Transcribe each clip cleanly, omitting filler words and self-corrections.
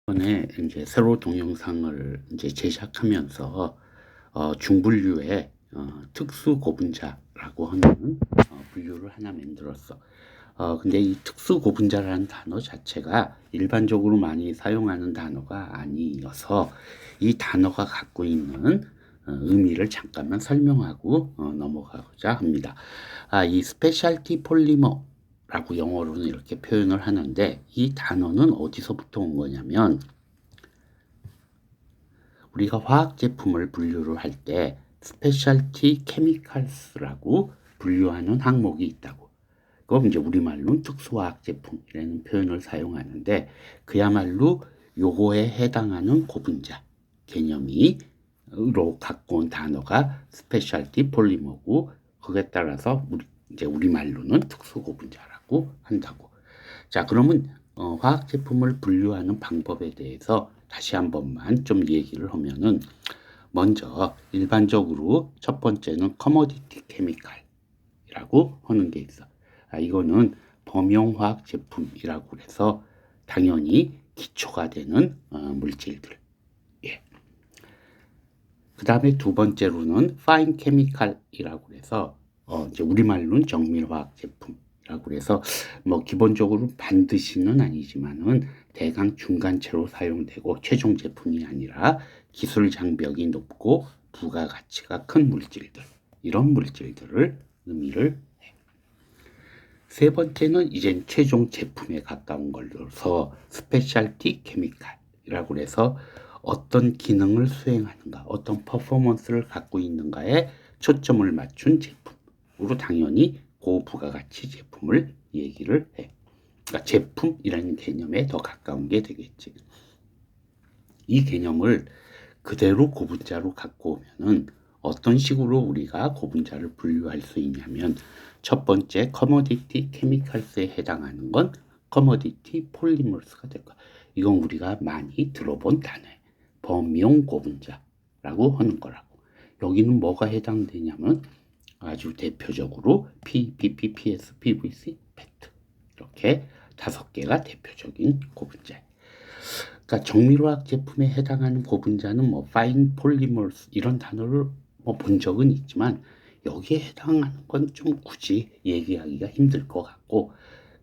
이번에 이제 새로 동영상을 이제 제작하면서 중분류의 특수 고분자라고 하는 분류를 하나 만들었어. 근데 이 특수 고분자라는 단어 자체가 일반적으로 많이 사용하는 단어가 아니어서 이 단어가 갖고 있는 의미를 잠깐만 설명하고 넘어가고자 합니다. 이 스페셜티 폴리머 라고 영어로는 이렇게 표현을 하는데, 이 단어는 어디서부터 온 거냐면, 우리가 화학 제품을 분류를 할 때 스페셜티 케미칼스라고 분류하는 항목이 있다고. 그럼 이제 우리말로는 특수화학 제품이라는 표현을 사용하는데, 그야말로 요거에 해당하는 고분자 개념이로 갖고 온 단어가 스페셜티 폴리머고, 그에 따라서 이제 우리말로는 특수고분자라고 한다고. 자, 그러면 화학 제품을 분류하는 방법에 대해서 다시 한 번만 좀 얘기를 하면은, 먼저 일반적으로 첫 번째는 커머디티 케미칼이라고 하는 게 있어. 이거는 범용화학 제품이라고 해서 당연히 기초가 되는 물질들. 예. 그 다음에 두 번째로는 파인 케미칼이라고 해서 이제 우리말로는 정밀화학 제품이라고 해서 뭐 기본적으로 반드시는 아니지만은 대강 중간체로 사용되고 최종 제품이 아니라 기술 장벽이 높고 부가가치가 큰 물질들, 이런 물질들을 의미를 해. 세 번째는 이제 최종 제품에 가까운 걸로서 스페셜티 케미칼이라고 해서 어떤 기능을 수행하는가, 어떤 퍼포먼스를 갖고 있는가에 초점을 맞춘 제품으로 당연히 고부가가치 제품을 얘기를 해. 그러니까 제품이라는 개념에 더 가까운 게 되겠지. 이 개념을 그대로 고분자로 갖고 오면은 어떤 식으로 우리가 고분자를 분류할 수 있냐면, 첫 번째 커머디티 케미칼스에 해당하는 건 커머디티 폴리머스가 될 거야. 이건 우리가 많이 들어본 단어예요. 범용 고분자라고 하는 거라고. 여기는 뭐가 해당되냐면 아주 대표적으로 PP, PS, PVC, 페트, 이렇게 5개가 대표적인 고분자예요. 그러니까 정밀화학 제품에 해당하는 고분자는 뭐 파인 폴리머스 이런 단어를 뭐 본 적은 있지만, 여기에 해당하는 건 좀 굳이 얘기하기가 힘들 것 같고,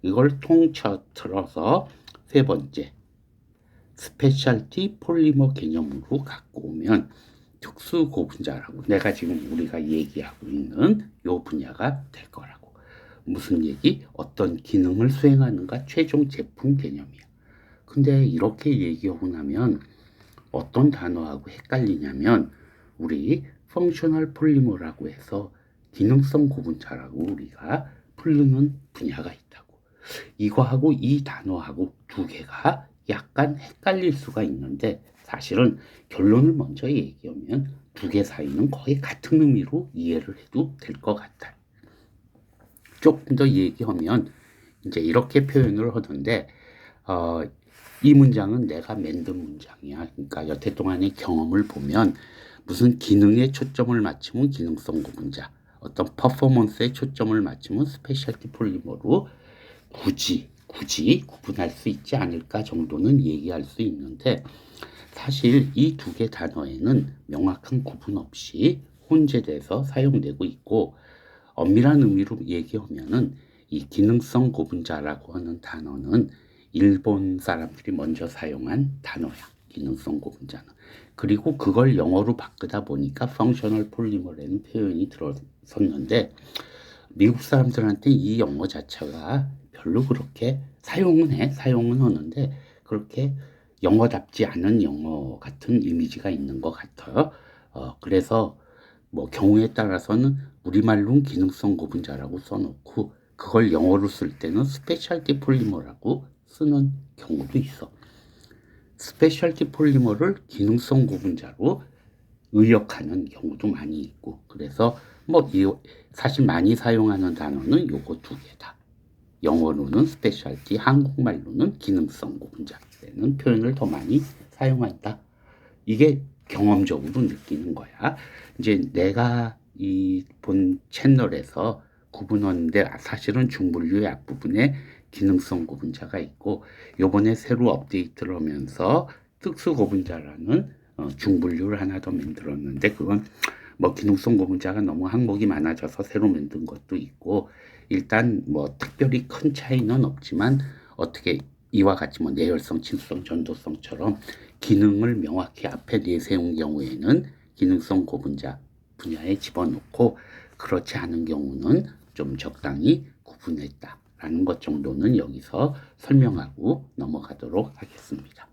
이걸 통틀어서 세 번째 스페셜티 폴리머 개념으로 갖고 오면 특수 고분자라고, 내가 지금 우리가 얘기하고 있는 요 분야가 될 거라고. 무슨 얘기? 어떤 기능을 수행하는가 최종 제품 개념이야. 근데 이렇게 얘기하고 나면 어떤 단어하고 헷갈리냐면, 우리 펑셔널 폴리머라고 해서 기능성 고분자라고 우리가 부르는 분야가 있다고. 이거하고 이 단어하고 두 개가 약간 헷갈릴 수가 있는데, 사실은 결론을 먼저 얘기하면 두 개 사이는 거의 같은 의미로 이해를 해도 될 것 같아요. 조금 더 얘기하면 이제 이렇게 표현을 하던데, 이 문장은 내가 만든 문장이야. 그러니까 여태 동안의 경험을 보면 무슨 기능에 초점을 맞추면 기능성 고분자, 어떤 퍼포먼스에 초점을 맞추면 스페셜티 폴리머로 굳이 구분할 수 있지 않을까 정도는 얘기할 수 있는데, 사실 이 두 개 단어에는 명확한 구분 없이 혼재돼서 사용되고 있고, 엄밀한 의미로 얘기하면은 이 기능성 고분자라고 하는 단어는 일본 사람들이 먼저 사용한 단어야. 기능성 고분자는. 그리고 그걸 영어로 바꾸다 보니까 펑셔널 폴리머라는 표현이 들어섰는데, 미국 사람들한테 이 영어 자체가 별로 그렇게 사용은 하는데 그렇게 영어답지 않은 영어 같은 이미지가 있는 것 같아요. 그래서 뭐 경우에 따라서는 우리말로는 기능성 고분자라고 써놓고 그걸 영어로 쓸 때는 스페셜티 폴리머라고 쓰는 경우도 있어. 스페셜티 폴리머를 기능성 고분자로 의역하는 경우도 많이 있고, 그래서 뭐 사실 많이 사용하는 단어는 요거 두 개다. 영어로는 스페셜티, 한국말로는 기능성 고분자라는 표현을 더 많이 사용한다. 이게 경험적으로 느끼는 거야. 이제 내가 이 본 채널에서 구분하는데 사실은 중분류의 앞부분에 기능성 고분자가 있고, 요번에 새로 업데이트를 하면서 특수 고분자라는 중분류를 하나 더 만들었는데, 그건 뭐 기능성 고분자가 너무 항목이 많아져서 새로 만든 것도 있고, 일단 뭐 특별히 큰 차이는 없지만 어떻게 이와 같이 뭐 내열성, 침투성, 전도성처럼 기능을 명확히 앞에 내세운 경우에는 기능성 고분자 분야에 집어넣고, 그렇지 않은 경우는 좀 적당히 구분했다라는 것 정도는 여기서 설명하고 넘어가도록 하겠습니다.